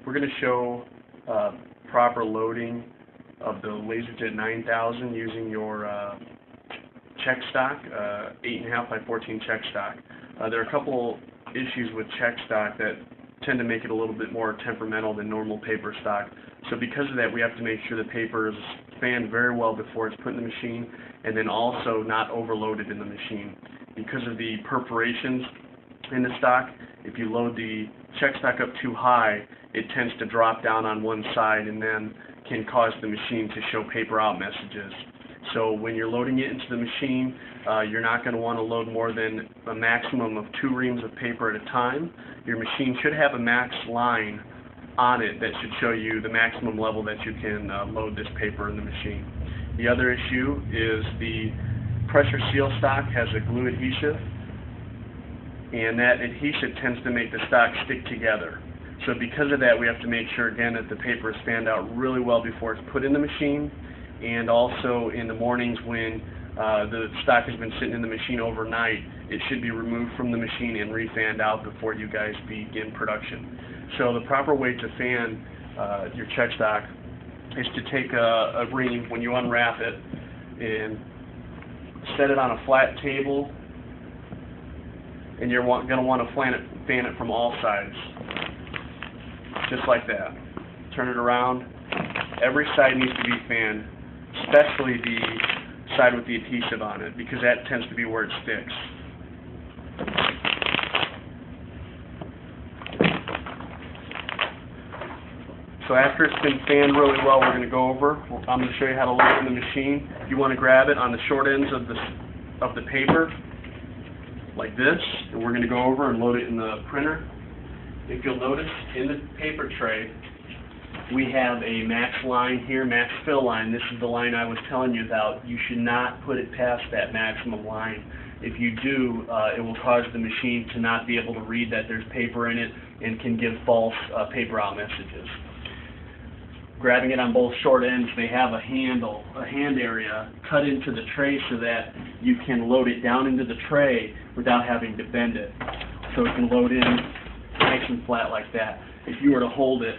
We're going to show proper loading of the LaserJet 9000 using your check stock, 8.5 by 14 check stock. There are a couple issues with check stock that tend to make it a little bit more temperamental than normal paper stock. So because of that, we have to make sure the paper is fanned very well before it's put in the machine, and then also not overloaded in the machine. Because of the perforations in the stock, if you load the check stock up too high, it tends to drop down on one side and then can cause the machine to show paper out messages. So when you're loading it into the machine, you're not going to want to load more than a maximum of 2 reams of paper at a time. Your machine should have a max line on it that should show you the maximum level that you can load this paper in the machine. The other issue is the pressure seal stock has a glue adhesive, and that adhesive tends to make the stock stick together. So because of that, we have to make sure again that the paper is fanned out really well before it's put in the machine, and also in the mornings when the stock has been sitting in the machine overnight, it should be removed from the machine and refanned out before you guys begin production. So the proper way to fan your check stock is to take a ring when you unwrap it and set it on a flat table, and you're going to want to fan it from all sides, just like that. Turn it around. Every side needs to be fanned, especially the side with the adhesive on it, because that tends to be where it sticks. So after it's been fanned really well, we're going to go over. I'm going to show you how to load it in the machine. You want to grab it on the short ends of the paper, like this, and we're going to go over and load it in the printer. If you'll notice, in the paper tray, we have a max line here, max fill line. This is the line I was telling you about. You should not put it past that maximum line. If you do, it will cause the machine to not be able to read that there's paper in it and can give false paper out messages. Grabbing it on both short ends, they have a handle, a hand area cut into the tray so that you can load it down into the tray without having to bend it. So it can load in nice and flat like that. If you were to hold it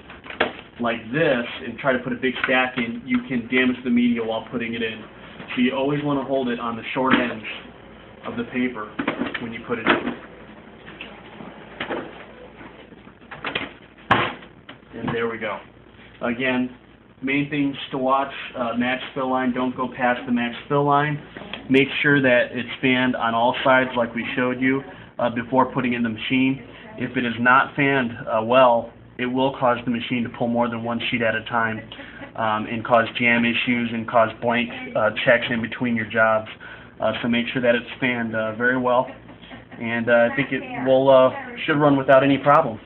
like this and try to put a big stack in, you can damage the media while putting it in. So you always want to hold it on the short ends of the paper when you put it in. And there we go. Again, main things to watch, max fill line, don't go past the max fill line. Make sure that it's fanned on all sides like we showed you before putting in the machine. If it is not fanned well, it will cause the machine to pull more than one sheet at a time and cause jam issues and cause blank checks in between your jobs. So make sure that it's fanned very well, and I think it will should run without any problem.